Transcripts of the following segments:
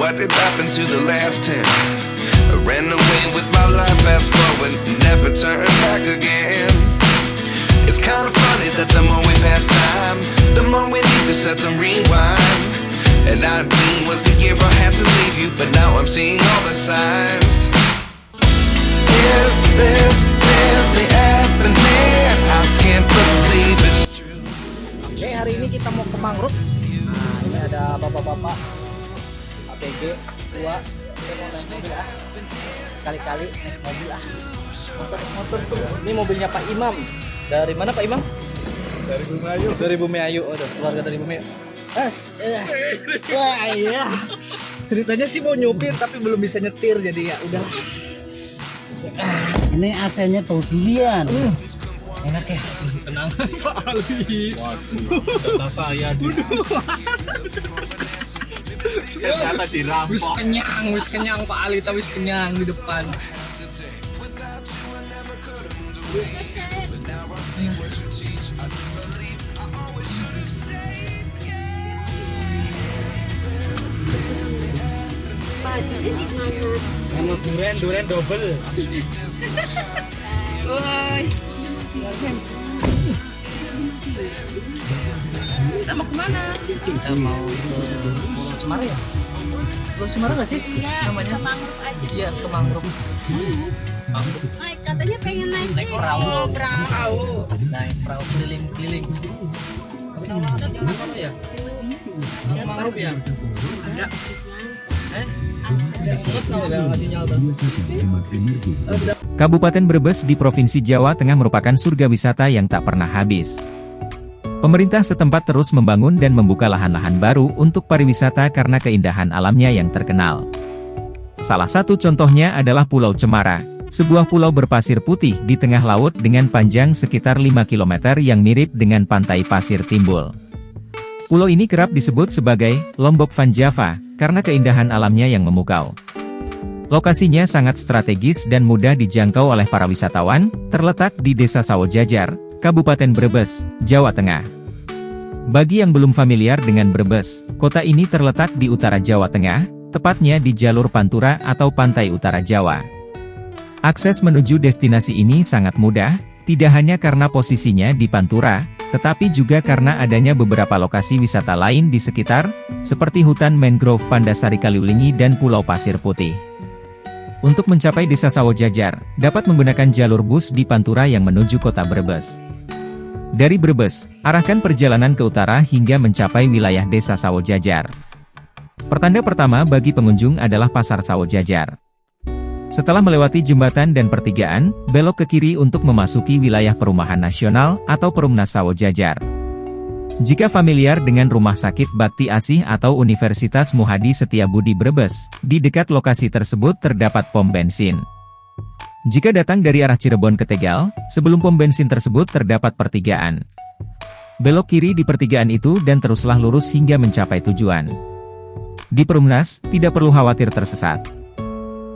what did happen to the last 10? I ran away with my life, fast forward, never turn back again. It's kind of funny that the more we pass time, the more we need to set them rewind. And 19 was the year I had to leave you, but now I'm seeing all the signs. Is this really happening? I can't believe it's true. Oke, hari ini kita mau ke mangrove. Nah, ini ada bapak-bapak APG tua. Kita mau naik mobil ah. Sekali-kali naik mobil ah. Masa naik motor tuh. Ini mobilnya Pak Imam. Dari mana Pak Imam? Dari Bumiayu. Dari Bumiayu. Aduh, keluarga dari Bumiayu. Wah iya. Ceritanya sih mau nyupir tapi belum bisa nyetir, jadi ya udah. Ini AC-nya bau durian. Enak ya. Tenang Pak Ali. Waduh, data saya dia. Ternyata dirampok. Wis kenyang Pak Ali, tapi wis kenyang di depan. Kalau durian double. Woi. Kita mau kemana? Kita mau ke Pulau Cemara ya? Pulau Cemara nggak sih? Iya, namanya? ke mangrove aja. Iya, ke mangrove. Katanya pengen naik perahu. perahu. Naik perahu keliling-keliling. Tapi orang ada jalan apa ya? Mangrove ya? Ada. Kabupaten Brebes di Provinsi Jawa Tengah merupakan surga wisata yang tak pernah habis. Pemerintah setempat terus membangun dan membuka lahan-lahan baru untuk pariwisata karena keindahan alamnya yang terkenal. Salah satu contohnya adalah Pulau Cemara, sebuah pulau berpasir putih di tengah laut dengan panjang sekitar 5 km yang mirip dengan pantai Pasir Timbul. Pulau ini kerap disebut sebagai Lombok Van Java, karena keindahan alamnya yang memukau. Lokasinya sangat strategis dan mudah dijangkau oleh para wisatawan, terletak di Desa Sawojajar, Kabupaten Brebes, Jawa Tengah. Bagi yang belum familiar dengan Brebes, kota ini terletak di utara Jawa Tengah, tepatnya di jalur Pantura atau Pantai Utara Jawa. Akses menuju destinasi ini sangat mudah, tidak hanya karena posisinya di Pantura, tetapi juga karena adanya beberapa lokasi wisata lain di sekitar, seperti hutan mangrove Pandasari Kaliulingi dan Pulau Pasir Putih. Untuk mencapai Desa Sawojajar, dapat menggunakan jalur bus di Pantura yang menuju kota Brebes. Dari Brebes, arahkan perjalanan ke utara hingga mencapai wilayah Desa Sawojajar. Pertanda pertama bagi pengunjung adalah Pasar Sawojajar. Setelah melewati jembatan dan pertigaan, belok ke kiri untuk memasuki wilayah Perumahan Nasional atau Perumnas Sawojajar. Jika familiar dengan Rumah Sakit Bakti Asih atau Universitas Muhadi Setiabudi Brebes, di dekat lokasi tersebut terdapat pom bensin. Jika datang dari arah Cirebon ke Tegal, sebelum pom bensin tersebut terdapat pertigaan. Belok kiri di pertigaan itu dan teruslah lurus hingga mencapai tujuan. Di Perumnas, tidak perlu khawatir tersesat.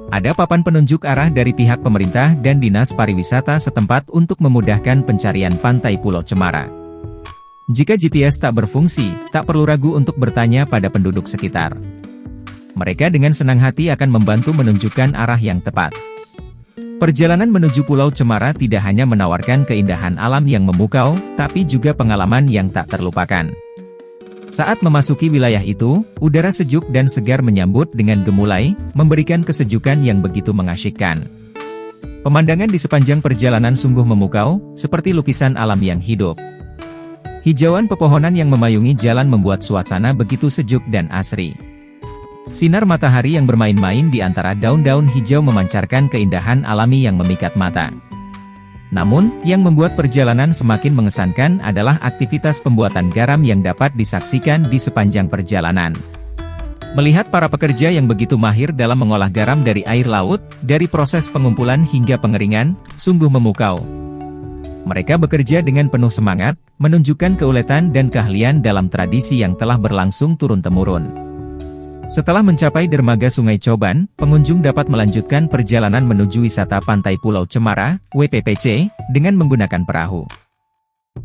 Ada papan penunjuk arah dari pihak pemerintah dan Dinas Pariwisata setempat untuk memudahkan pencarian pantai Pulau Cemara. Jika GPS tak berfungsi, tak perlu ragu untuk bertanya pada penduduk sekitar. Mereka dengan senang hati akan membantu menunjukkan arah yang tepat. Perjalanan menuju Pulau Cemara tidak hanya menawarkan keindahan alam yang memukau, tapi juga pengalaman yang tak terlupakan. Saat memasuki wilayah itu, udara sejuk dan segar menyambut dengan gemulai, memberikan kesejukan yang begitu mengasyikkan. Pemandangan di sepanjang perjalanan sungguh memukau, seperti lukisan alam yang hidup. Hijauan pepohonan yang memayungi jalan membuat suasana begitu sejuk dan asri. Sinar matahari yang bermain-main di antara daun-daun hijau memancarkan keindahan alami yang memikat mata. Namun, yang membuat perjalanan semakin mengesankan adalah aktivitas pembuatan garam yang dapat disaksikan di sepanjang perjalanan. Melihat para pekerja yang begitu mahir dalam mengolah garam dari air laut, dari proses pengumpulan hingga pengeringan, sungguh memukau. Mereka bekerja dengan penuh semangat, menunjukkan keuletan dan keahlian dalam tradisi yang telah berlangsung turun-temurun. Setelah mencapai dermaga Sungai Coban, pengunjung dapat melanjutkan perjalanan menuju wisata Pantai Pulau Cemara, WPPC, dengan menggunakan perahu.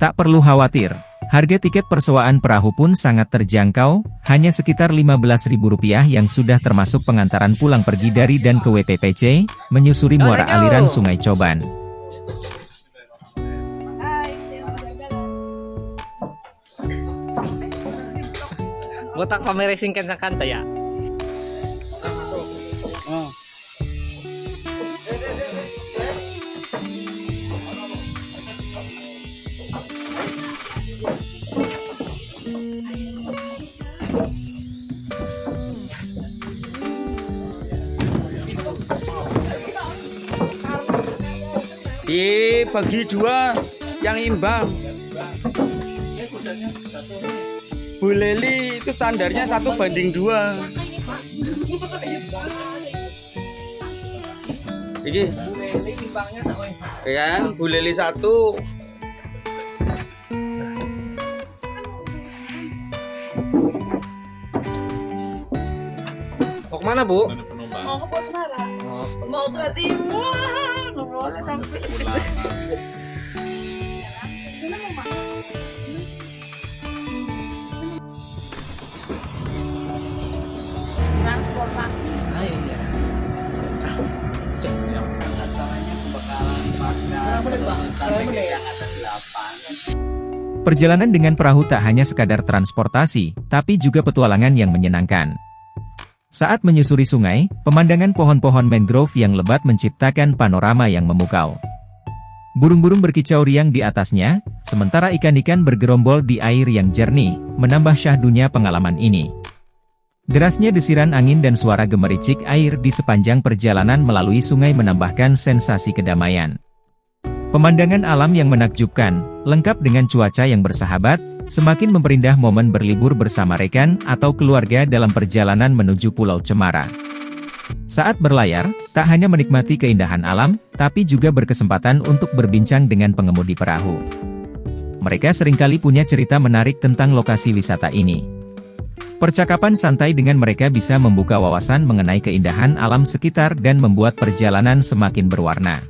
Tak perlu khawatir, Harga tiket persewaan perahu pun sangat terjangkau, hanya sekitar Rp15.000 yang sudah termasuk pengantaran pulang pergi dari dan ke WTPC, menyusuri muara aliran Sungai Coban. Botak kamera sing kencang saya. Dibagi 2 yang imbang. Bu Leli itu standarnya 1:2. Iki kan Bu Leli 1. Mau kemana, Bu? Mau ke Pos Semarang. Mau ke Timur. Nggak boleh tapi. Transportasi. Ayo ya. Cek yang rencananya pembekalan pasca sampai ke Jakarta 8. Perjalanan dengan perahu tak hanya sekadar transportasi, tapi juga petualangan yang menyenangkan. Saat menyusuri sungai, pemandangan pohon-pohon mangrove yang lebat menciptakan panorama yang memukau. Burung-burung berkicau riang di atasnya, sementara ikan-ikan bergerombol di air yang jernih, menambah syahdunya pengalaman ini. Derasnya desiran angin dan suara gemericik air di sepanjang perjalanan melalui sungai menambahkan sensasi kedamaian. Pemandangan alam yang menakjubkan, lengkap dengan cuaca yang bersahabat, semakin memperindah momen berlibur bersama rekan atau keluarga dalam perjalanan menuju Pulau Cemara. Saat berlayar, tak hanya menikmati keindahan alam, tapi juga berkesempatan untuk berbincang dengan pengemudi perahu. Mereka seringkali punya cerita menarik tentang lokasi wisata ini. Percakapan santai dengan mereka bisa membuka wawasan mengenai keindahan alam sekitar dan membuat perjalanan semakin berwarna.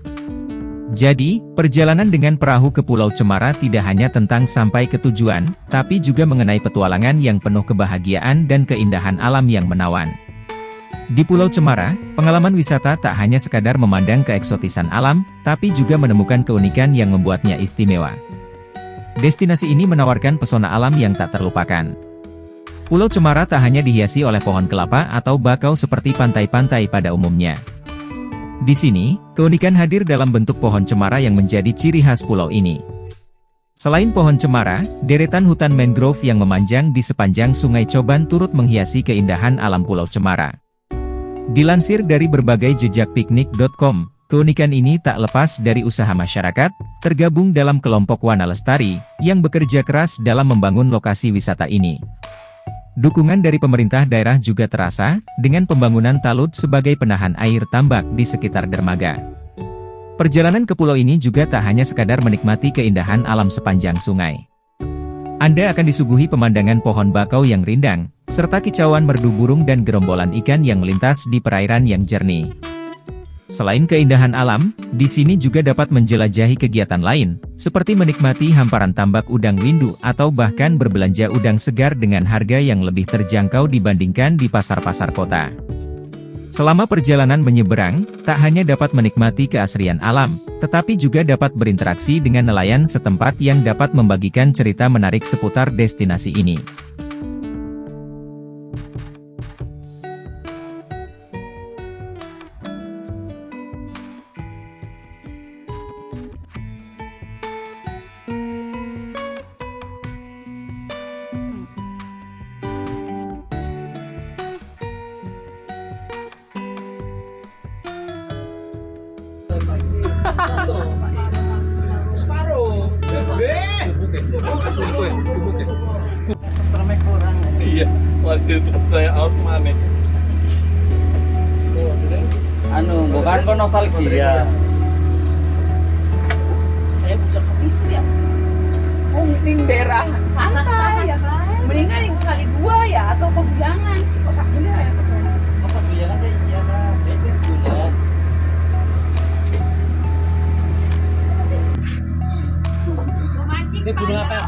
Jadi, perjalanan dengan perahu ke Pulau Cemara tidak hanya tentang sampai ke tujuan, tapi juga mengenai petualangan yang penuh kebahagiaan dan keindahan alam yang menawan. Di Pulau Cemara, pengalaman wisata tak hanya sekadar memandang keeksotisan alam, tapi juga menemukan keunikan yang membuatnya istimewa. Destinasi ini menawarkan pesona alam yang tak terlupakan. Pulau Cemara tak hanya dihiasi oleh pohon kelapa atau bakau seperti pantai-pantai pada umumnya. Di sini, keunikan hadir dalam bentuk pohon cemara yang menjadi ciri khas pulau ini. Selain pohon cemara, deretan hutan mangrove yang memanjang di sepanjang Sungai Coban turut menghiasi keindahan alam Pulau Cemara. Dilansir dari berbagai jejak piknik.com, keunikan ini tak lepas dari usaha masyarakat, tergabung dalam kelompok Wana Lestari, yang bekerja keras dalam membangun lokasi wisata ini. Dukungan dari pemerintah daerah juga terasa, dengan pembangunan talut sebagai penahan air tambak di sekitar dermaga. Perjalanan ke pulau ini juga tak hanya sekadar menikmati keindahan alam sepanjang sungai. Anda akan disuguhi pemandangan pohon bakau yang rindang, serta kicauan merdu burung dan gerombolan ikan yang melintas di perairan yang jernih. Selain keindahan alam, di sini juga dapat menjelajahi kegiatan lain, seperti menikmati hamparan tambak udang windu atau bahkan berbelanja udang segar dengan harga yang lebih terjangkau dibandingkan di pasar-pasar kota. Selama perjalanan menyeberang, tak hanya dapat menikmati keasrian alam, tetapi juga dapat berinteraksi dengan nelayan setempat yang dapat membagikan cerita menarik seputar destinasi ini. Separuh. Iya, waktu itu saya Osmane. Anu, bukan kok nostalgia. Saya bukan habis ya. Mungkin daerah pantai ya. Mendingan yang kali 2 ya atau Pebuyangan. Kosak gila ya. Apa bilang aja ya, Kak? Itu bulan. Memancing. Ini burung apa?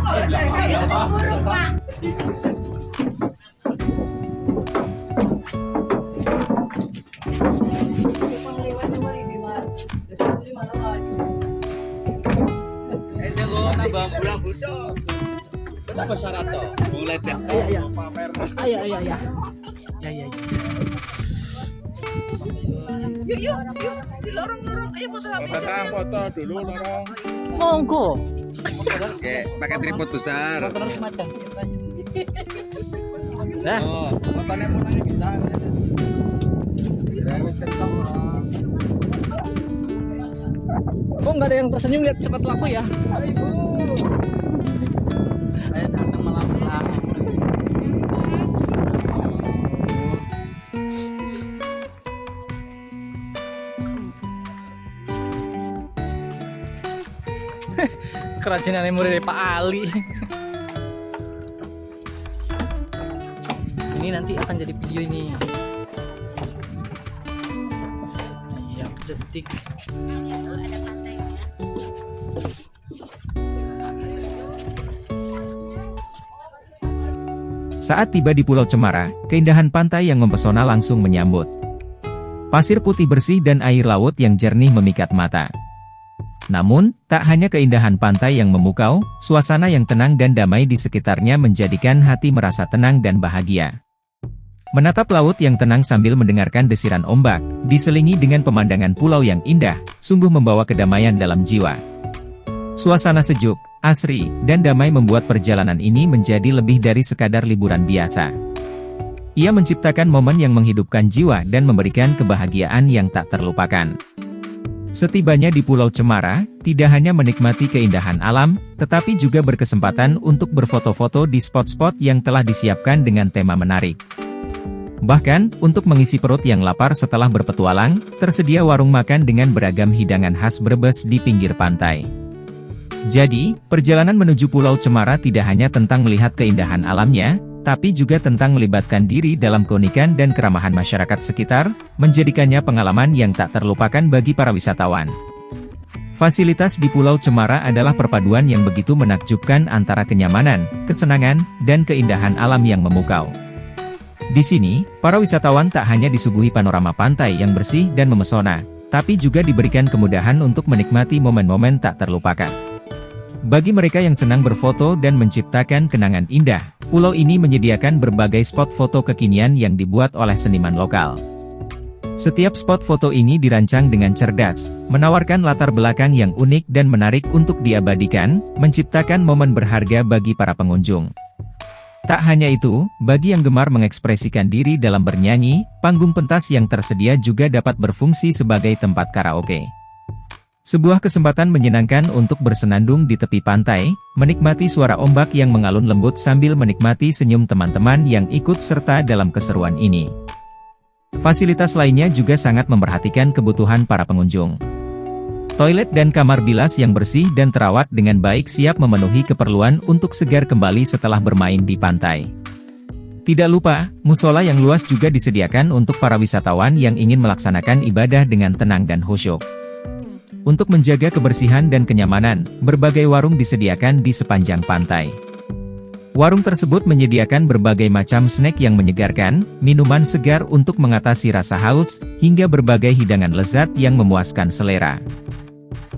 apa syarat toh? Mulai deh. Iya. Iya. Ya. Yuk. Di lorong-lorong. Ayo foto HP. Foto dulu lorong. Monggo. Oke, pakai tripod besar. Terus macam. Nah, Oh, fotonya mulai bisa. kok nggak ada yang tersenyum lihat sepatu aku ya? Saya datang malah pulang. Kerajinan memori dari Pak Ali. Ini nanti akan jadi video ini. Setiap detik. Saat tiba di Pulau Cemara, keindahan pantai yang mempesona langsung menyambut. Pasir putih bersih dan air laut yang jernih memikat mata. Namun, tak hanya keindahan pantai yang memukau, suasana yang tenang dan damai di sekitarnya menjadikan hati merasa tenang dan bahagia. Menatap laut yang tenang sambil mendengarkan desiran ombak, diselingi dengan pemandangan pulau yang indah, sungguh membawa kedamaian dalam jiwa. Suasana sejuk, asri, dan damai membuat perjalanan ini menjadi lebih dari sekadar liburan biasa. Ia menciptakan momen yang menghidupkan jiwa dan memberikan kebahagiaan yang tak terlupakan. Setibanya di Pulau Cemara, tidak hanya menikmati keindahan alam, tetapi juga berkesempatan untuk berfoto-foto di spot-spot yang telah disiapkan dengan tema menarik. Bahkan, untuk mengisi perut yang lapar setelah berpetualang, tersedia warung makan dengan beragam hidangan khas Brebes di pinggir pantai. Jadi, perjalanan menuju Pulau Cemara tidak hanya tentang melihat keindahan alamnya, tapi juga tentang melibatkan diri dalam keunikan dan keramahan masyarakat sekitar, menjadikannya pengalaman yang tak terlupakan bagi para wisatawan. Fasilitas di Pulau Cemara adalah perpaduan yang begitu menakjubkan antara kenyamanan, kesenangan, dan keindahan alam yang memukau. Di sini, para wisatawan tak hanya disuguhi panorama pantai yang bersih dan memesona, tapi juga diberikan kemudahan untuk menikmati momen-momen tak terlupakan. Bagi mereka yang senang berfoto dan menciptakan kenangan indah, pulau ini menyediakan berbagai spot foto kekinian yang dibuat oleh seniman lokal. Setiap spot foto ini dirancang dengan cerdas, menawarkan latar belakang yang unik dan menarik untuk diabadikan, menciptakan momen berharga bagi para pengunjung. Tak hanya itu, bagi yang gemar mengekspresikan diri dalam bernyanyi, panggung pentas yang tersedia juga dapat berfungsi sebagai tempat karaoke. Sebuah kesempatan menyenangkan untuk bersenandung di tepi pantai, menikmati suara ombak yang mengalun lembut sambil menikmati senyum teman-teman yang ikut serta dalam keseruan ini. Fasilitas lainnya juga sangat memperhatikan kebutuhan para pengunjung. Toilet dan kamar bilas yang bersih dan terawat dengan baik siap memenuhi keperluan untuk segar kembali setelah bermain di pantai. Tidak lupa, musola yang luas juga disediakan untuk para wisatawan yang ingin melaksanakan ibadah dengan tenang dan khusyuk. Untuk menjaga kebersihan dan kenyamanan, berbagai warung disediakan di sepanjang pantai. Warung tersebut menyediakan berbagai macam snack yang menyegarkan, minuman segar untuk mengatasi rasa haus, hingga berbagai hidangan lezat yang memuaskan selera.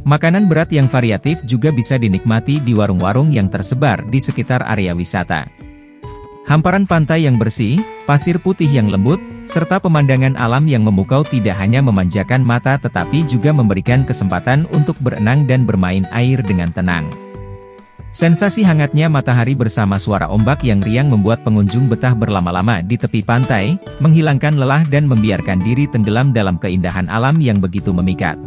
Makanan berat yang variatif juga bisa dinikmati di warung-warung yang tersebar di sekitar area wisata. Hamparan pantai yang bersih, pasir putih yang lembut, serta pemandangan alam yang memukau tidak hanya memanjakan mata tetapi juga memberikan kesempatan untuk berenang dan bermain air dengan tenang. Sensasi hangatnya matahari bersama suara ombak yang riang membuat pengunjung betah berlama-lama di tepi pantai, menghilangkan lelah dan membiarkan diri tenggelam dalam keindahan alam yang begitu memikat.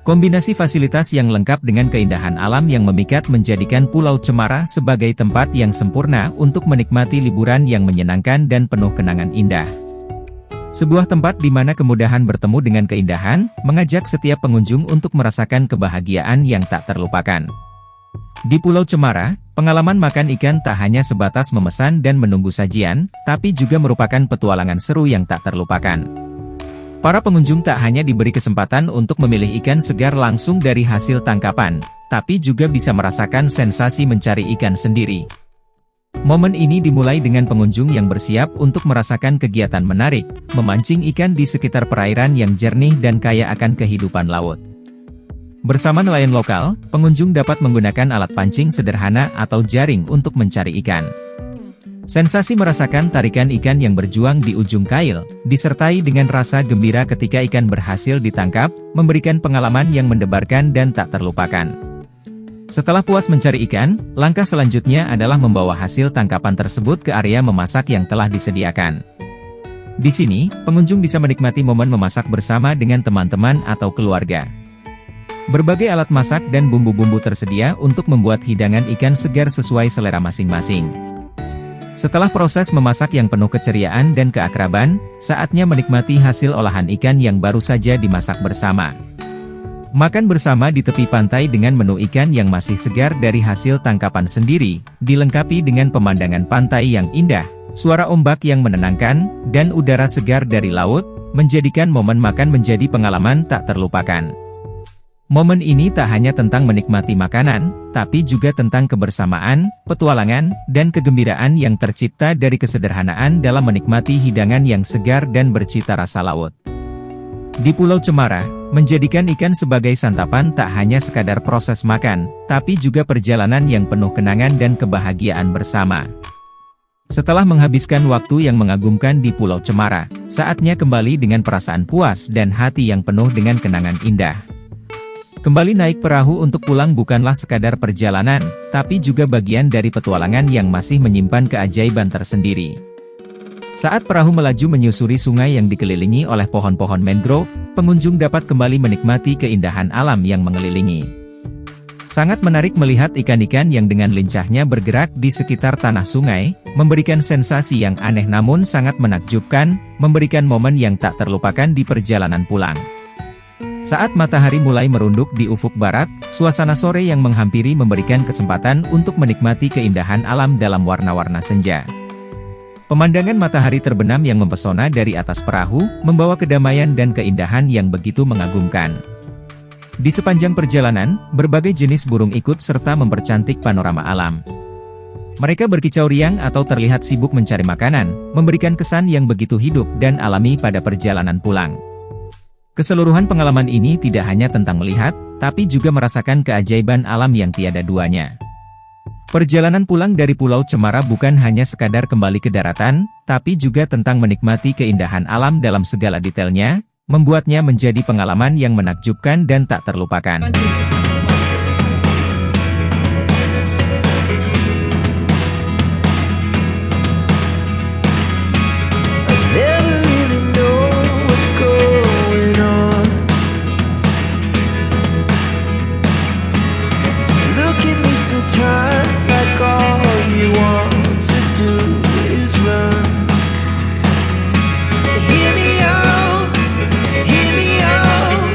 Kombinasi fasilitas yang lengkap dengan keindahan alam yang memikat menjadikan Pulau Cemara sebagai tempat yang sempurna untuk menikmati liburan yang menyenangkan dan penuh kenangan indah. Sebuah tempat di mana kemudahan bertemu dengan keindahan, mengajak setiap pengunjung untuk merasakan kebahagiaan yang tak terlupakan. Di Pulau Cemara, pengalaman makan ikan tak hanya sebatas memesan dan menunggu sajian, tapi juga merupakan petualangan seru yang tak terlupakan. Para pengunjung tak hanya diberi kesempatan untuk memilih ikan segar langsung dari hasil tangkapan, tapi juga bisa merasakan sensasi mencari ikan sendiri. Momen ini dimulai dengan pengunjung yang bersiap untuk merasakan kegiatan menarik, memancing ikan di sekitar perairan yang jernih dan kaya akan kehidupan laut. Bersama nelayan lokal, pengunjung dapat menggunakan alat pancing sederhana atau jaring untuk mencari ikan. Sensasi merasakan tarikan ikan yang berjuang di ujung kail, disertai dengan rasa gembira ketika ikan berhasil ditangkap, memberikan pengalaman yang mendebarkan dan tak terlupakan. Setelah puas mencari ikan, langkah selanjutnya adalah membawa hasil tangkapan tersebut ke area memasak yang telah disediakan. Di sini, pengunjung bisa menikmati momen memasak bersama dengan teman-teman atau keluarga. Berbagai alat masak dan bumbu-bumbu tersedia untuk membuat hidangan ikan segar sesuai selera masing-masing. Setelah proses memasak yang penuh keceriaan dan keakraban, saatnya menikmati hasil olahan ikan yang baru saja dimasak bersama. Makan bersama di tepi pantai dengan menu ikan yang masih segar dari hasil tangkapan sendiri, dilengkapi dengan pemandangan pantai yang indah, suara ombak yang menenangkan, dan udara segar dari laut, menjadikan momen makan menjadi pengalaman tak terlupakan. Momen ini tak hanya tentang menikmati makanan, tapi juga tentang kebersamaan, petualangan, dan kegembiraan yang tercipta dari kesederhanaan dalam menikmati hidangan yang segar dan bercita rasa laut. Di Pulau Cemara, menjadikan ikan sebagai santapan tak hanya sekadar proses makan, tapi juga perjalanan yang penuh kenangan dan kebahagiaan bersama. Setelah menghabiskan waktu yang mengagumkan di Pulau Cemara, saatnya kembali dengan perasaan puas dan hati yang penuh dengan kenangan indah. Kembali naik perahu untuk pulang bukanlah sekadar perjalanan, tapi juga bagian dari petualangan yang masih menyimpan keajaiban tersendiri. Saat perahu melaju menyusuri sungai yang dikelilingi oleh pohon-pohon mangrove, pengunjung dapat kembali menikmati keindahan alam yang mengelilingi. Sangat menarik melihat ikan-ikan yang dengan lincahnya bergerak di sekitar tanah sungai, memberikan sensasi yang aneh namun sangat menakjubkan, memberikan momen yang tak terlupakan di perjalanan pulang. Saat matahari mulai merunduk di ufuk barat, suasana sore yang menghampiri memberikan kesempatan untuk menikmati keindahan alam dalam warna-warna senja. Pemandangan matahari terbenam yang mempesona dari atas perahu, membawa kedamaian dan keindahan yang begitu mengagumkan. Di sepanjang perjalanan, berbagai jenis burung ikut serta mempercantik panorama alam. Mereka berkicau riang atau terlihat sibuk mencari makanan, memberikan kesan yang begitu hidup dan alami pada perjalanan pulang. Keseluruhan pengalaman ini tidak hanya tentang melihat, tapi juga merasakan keajaiban alam yang tiada duanya. Perjalanan pulang dari Pulau Cemara bukan hanya sekadar kembali ke daratan, tapi juga tentang menikmati keindahan alam dalam segala detailnya, membuatnya menjadi pengalaman yang menakjubkan dan tak terlupakan. Sometimes like all you want to do is run. Hear me out, hear me out.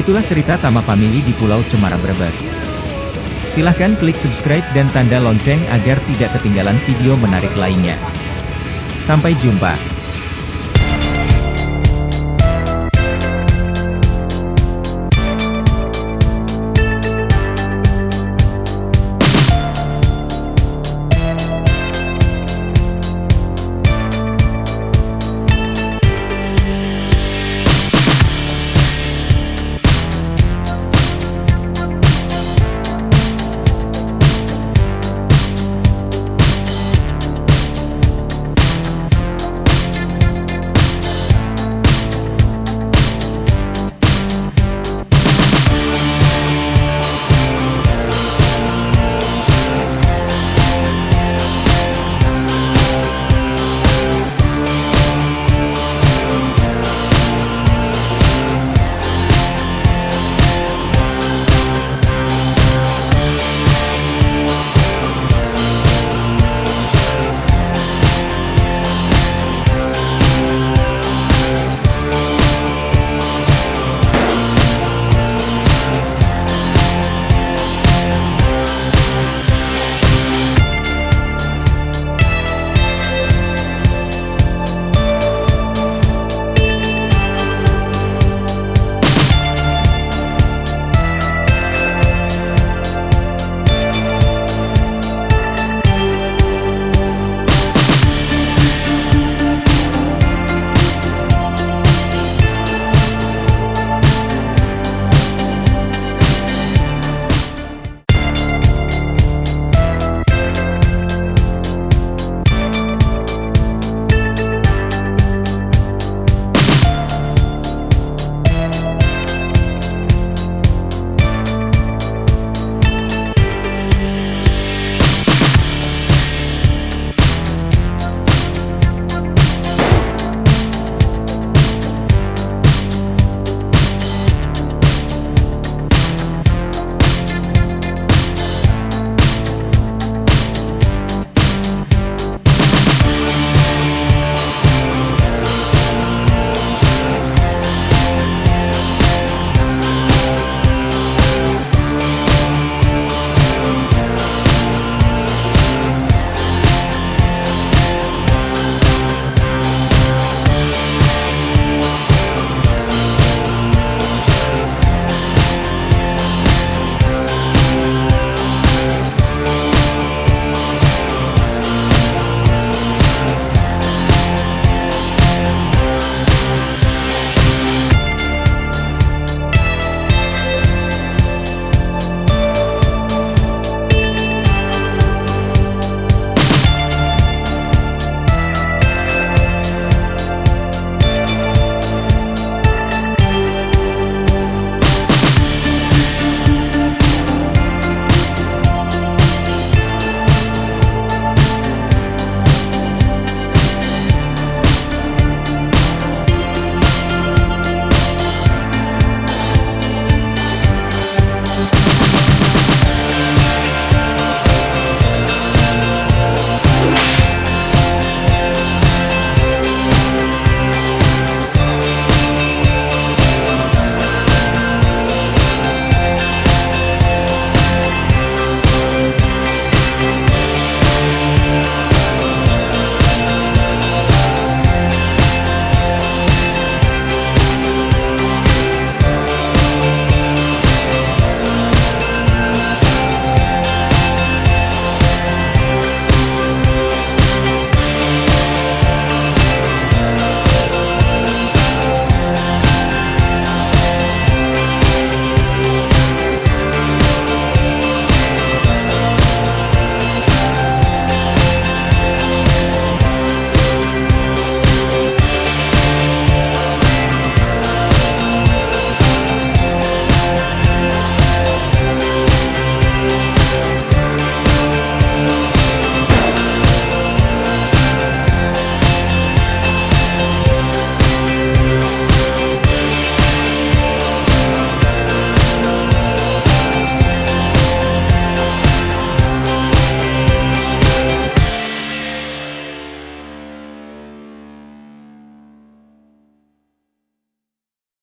Itulah cerita Tama Family di Pulau Cemara Brebes. Silahkan klik subscribe dan tanda lonceng agar tidak ketinggalan video menarik lainnya. Sampai jumpa.